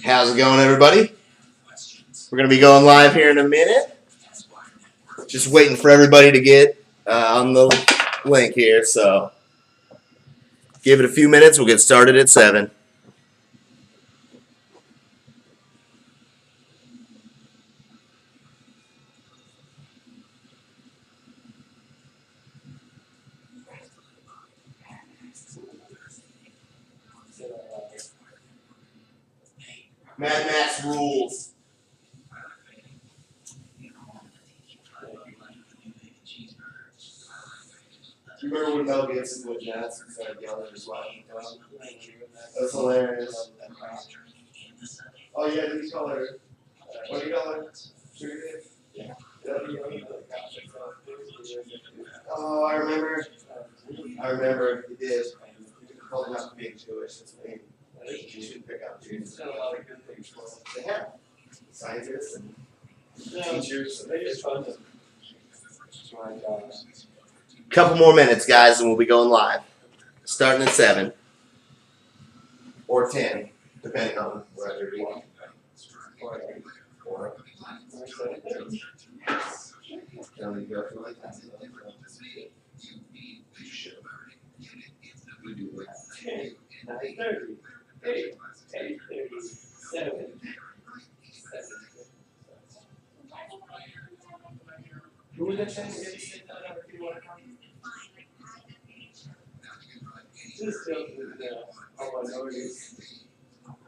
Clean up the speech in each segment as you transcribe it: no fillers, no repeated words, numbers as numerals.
How's it going, everybody? We're going to be going live here in a minute. Just waiting for everybody to get on the link here, so give it a few minutes. We'll get started at 7. Mad Max rules. Do you remember when Mel Gibson with Jets and started yelling at his wife? That was hilarious. Oh, yeah, did you call her? What do you call her? Sugar Dick? Yeah. Oh, I remember. You did. You called him out for being Jewish. That's me. You should pick up Jews. They have scientists and teachers. They just fun. Couple more minutes, guys, and we'll be going live. Starting at 7 or 10, depending on whether you want. Who was that saying?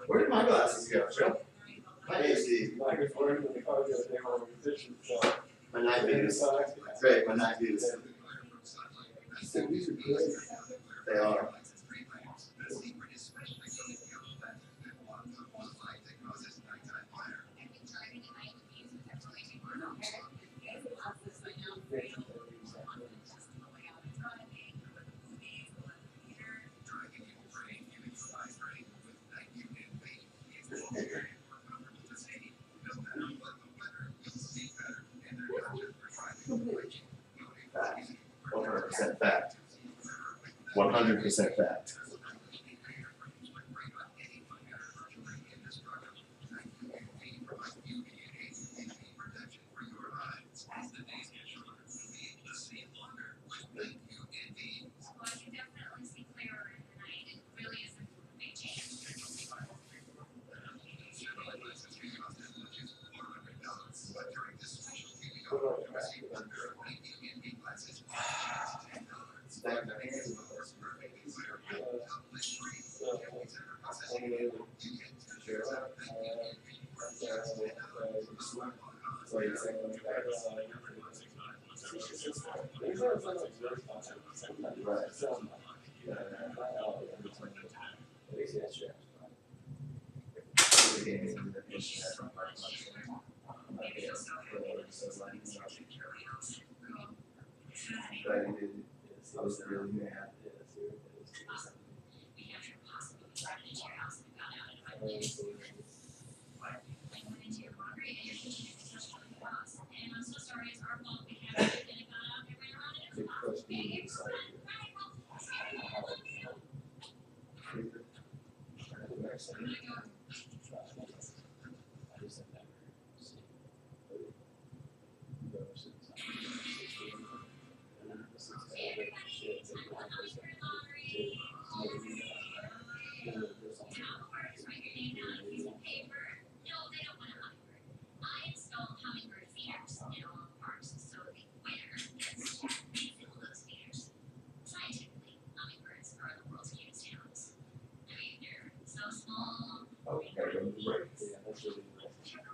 Where did my glasses go, Joe? My AC. My night views. Great, my night views. They are. Fact. 100% fact. 100% fact.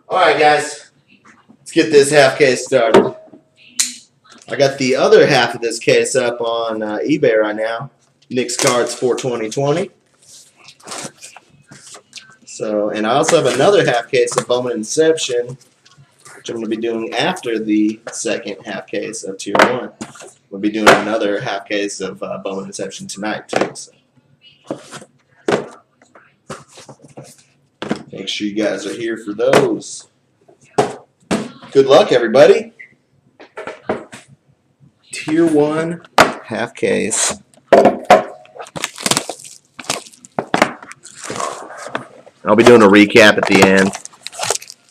All right, guys, let's get this half case started. I got the other half of this case up on eBay right now. Knicks cards for 2020. So, and I also have another half case of Bowman Inception, which I'm going to be doing after the second half case of Tier 1. We'll be doing another half case of Bowman Inception tonight, too. So. Make sure you guys are here for those. Good luck, everybody. Tier 1 half case. I'll be doing a recap at the end.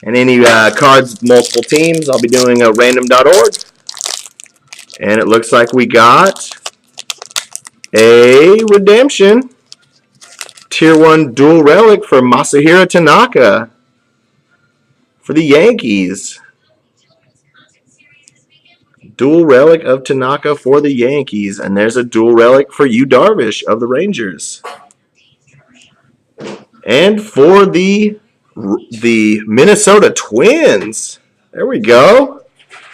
And any cards, multiple teams, I'll be doing a random.org. And it looks like we got a redemption. Tier 1 dual relic for Masahiro Tanaka for the Yankees. Dual relic of Tanaka for the Yankees. And there's a dual relic for Yu Darvish of the Rangers. And for the Minnesota Twins, there we go.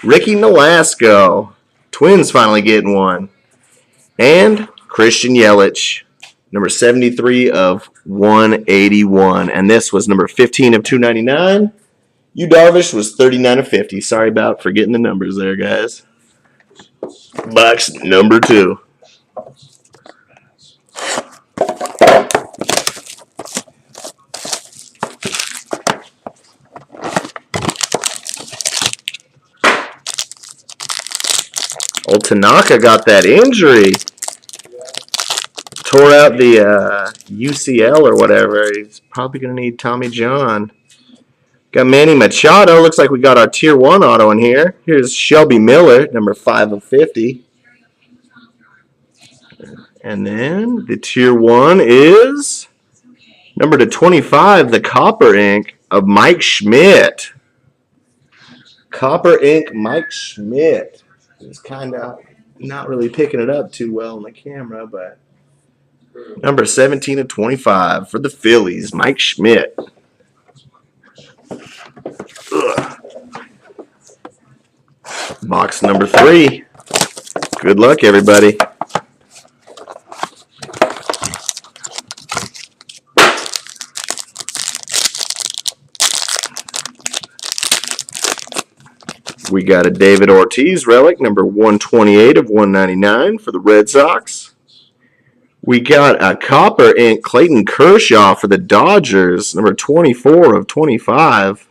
Ricky Nolasco. Twins finally getting one. And Christian Yelich, number 73 of 181. And this was number 15 of 299. Yu Darvish was 39 of 50. Sorry about forgetting the numbers there, guys. Box number 2. Old Tanaka got that injury. Tore out the UCL or whatever. He's probably going to need Tommy John. Got Manny Machado. Looks like we got our Tier 1 auto in here. Here's Shelby Miller, number 5 of 50. And then the Tier 1 is number 25, the Copper Ink of Mike Schmidt. Copper Ink Mike Schmidt. He's kind of not really picking it up too well on the camera, but number 17 of 25 for the Phillies, Mike Schmidt. Ugh. Box number 3. Good luck, everybody. We got a David Ortiz relic, number 128 of 199 for the Red Sox. We got a Copper Ink Clayton Kershaw for the Dodgers, number 24 of 25.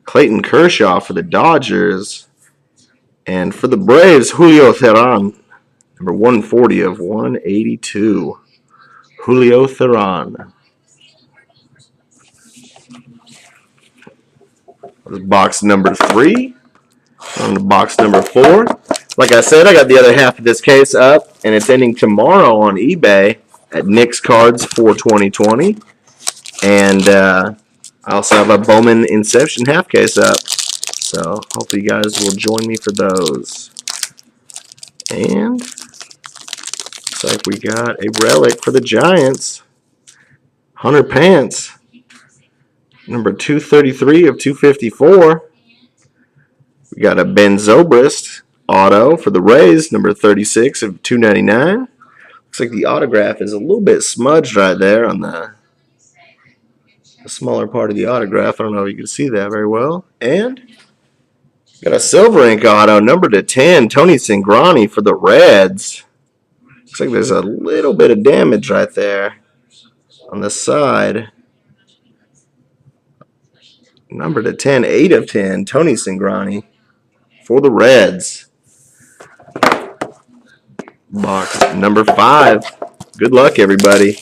Clayton Kershaw for the Dodgers. And for the Braves, Julio Theron, number 140 of 182. Julio Theron. Box number 3. On to box number 4. Like I said, I got the other half of this case up, and it's ending tomorrow on eBay at Nick's Cards for 2020. And I also have a Bowman Inception half case up. So hopefully you guys will join me for those. And looks like we got a relic for the Giants. Hunter Pence. Number 233 of 254. We got a Ben Zobrist auto for the Rays, number 36 of 299. Looks like the autograph is a little bit smudged right there on the smaller part of the autograph. I don't know if you can see that very well. And got a silver ink auto, number 10, Tony Cingrani for the Reds. Looks like there's a little bit of damage right there on the side. Number 10, 8 of 10, Tony Cingrani for the Reds. Box number 5. Good luck, everybody.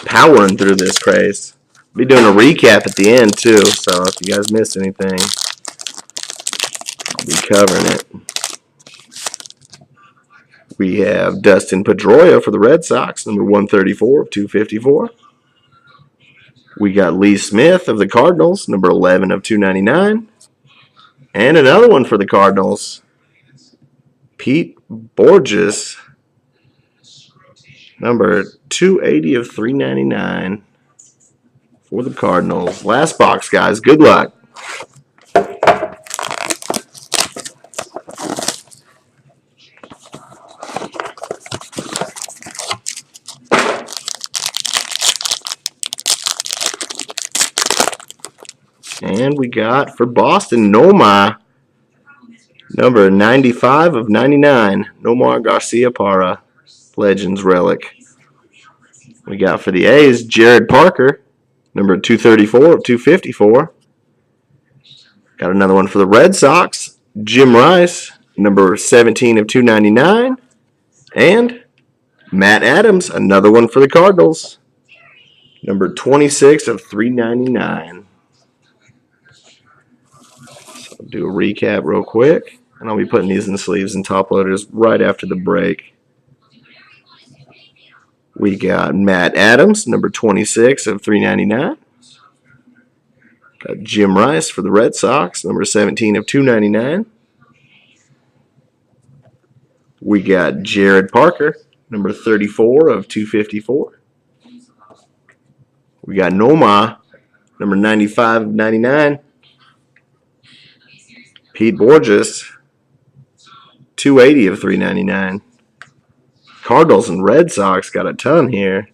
Powering through this craze. I'll be doing a recap at the end, too, so if you guys missed anything, I'll be covering it. We have Dustin Pedroia for the Red Sox, number 134 of 254. We got Lee Smith of the Cardinals, number 11 of 299. And another one for the Cardinals, Pete Borges, number 280 of 399 for the Cardinals. Last box, guys. Good luck. And we got for Boston, Nomar, number 95 of 99, Nomar Garciaparra, Legends relic. We got for the A's, Jared Parker, number 234 of 254. Got another one for the Red Sox, Jim Rice, number 17 of 299. And Matt Adams, another one for the Cardinals. Number 26 of 399. So I'll do a recap real quick, and I'll be putting these in the sleeves and top loaders right after the break. We got Matt Adams, number 26 of 399. Got Jim Rice for the Red Sox, number 17 of 299. We got Jared Parker, number 34 of 254. We got Noma, number 95 of 99. Pete Borges, 280 of 399. Cardinals and Red Sox got a ton here.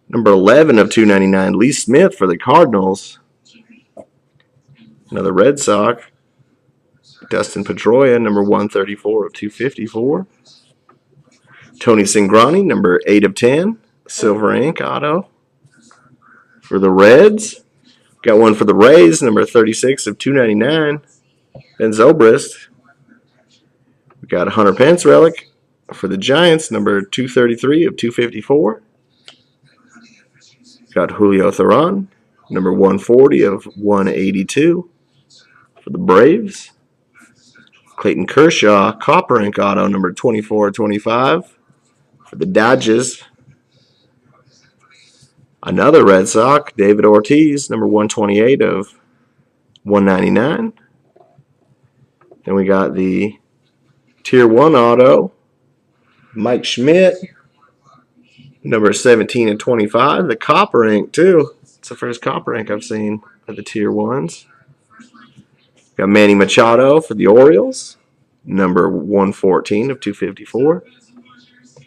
Number 11 of 299, Lee Smith for the Cardinals. Another Red Sox. Dustin Pedroia, number 134 of 254. Tony Cingrani, number 8 of 10. Silver ink auto. For the Reds, got one for the Rays, number 36 of 299. Ben Zobrist. We got a Hunter Pence relic for the Giants, number 233 of 254. Got Julio Theron, number 140 of 182 for the Braves. Clayton Kershaw, copper ink auto, number 24 of 25 for the Dodgers. Another Red Sox, David Ortiz, number 128 of 199. Then we got the Tier 1 auto, Mike Schmidt, number 17 of 25. The copper ink, too. It's the first copper ink I've seen of the Tier 1s. Got Manny Machado for the Orioles, number 114 of 254.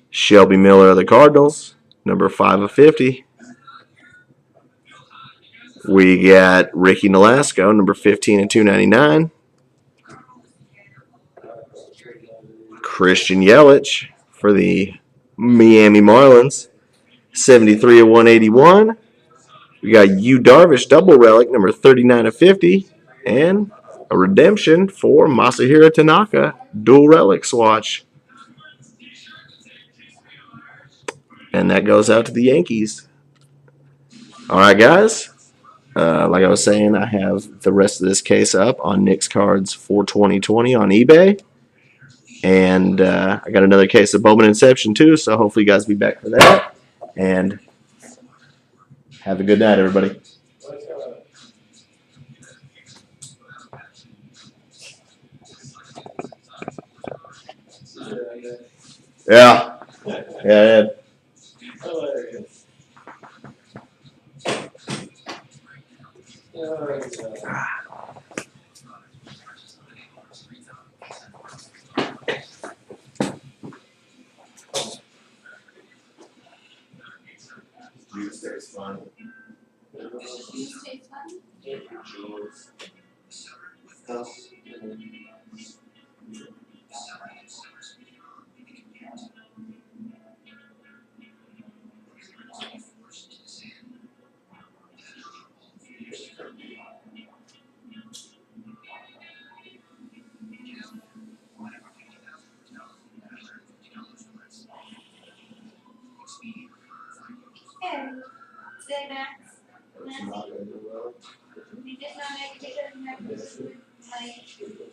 Shelby Miller of the Cardinals, number 5 of 50. We got Ricky Nolasco, number 15 of 299. Christian Yelich for the Miami Marlins, 73 of 181. We got Yu Darvish double relic, number 39 of 50. And a redemption for Masahiro Tanaka, dual relic swatch. And that goes out to the Yankees. All right, guys. Like I was saying, I have the rest of this case up on Nick's Cards for 2020 on eBay. And I got another case of Bowman Inception, too, so hopefully you guys will be back for that. And have a good night, everybody. Yeah. Yeah. Tuesday's fun. Tuesday's fun? Hey, today, Max. We did not make it because Max was like, you're the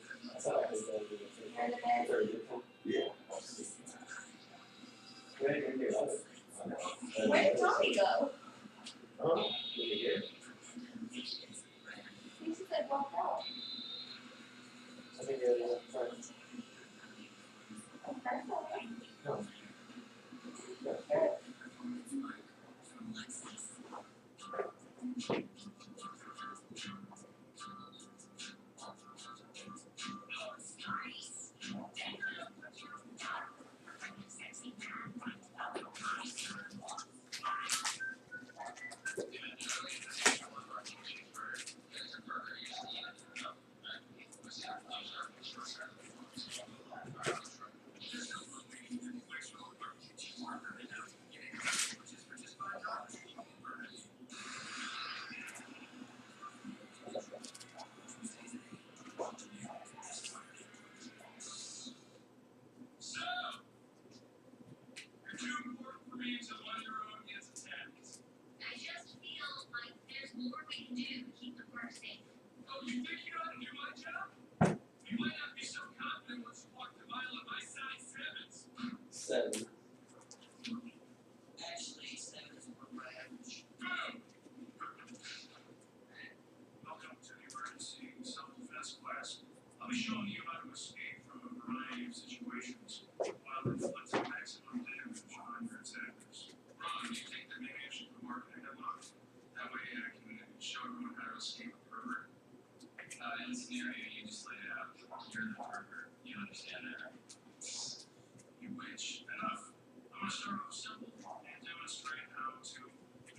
best. Where did Tommy go? He said walk out. Okay. just feel like there's more we can do to keep the park safe. Oh, you think you know how to do my job? You might not be so confident once you walk the mile in my size sevens. 7. Actually, 7 is more my average. Boom! Welcome to the emergency self-defense class. I'll be showing you how to escape from a variety of situations while inflicting maximum damage on your attackers. Ron, you take the ammunition from mark and headlock. That way I can show everyone how to escape a pervert. In the scenario you just laid out, you're the pervert. You understand that? You witch. Enough. I'm gonna start off simple and demonstrate how to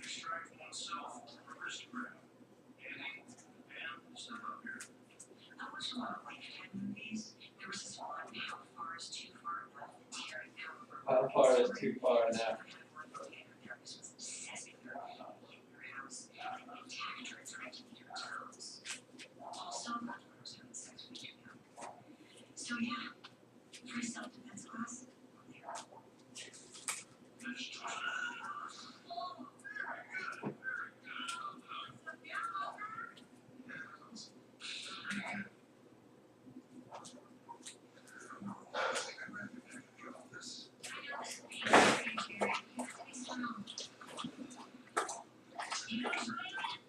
extract oneself from a wristgrab. Andy, Pam, step up here. I watched a lot of Wicked movies. There was this one, How Far is Too Far Enough, and tearing down. How far is too far enough?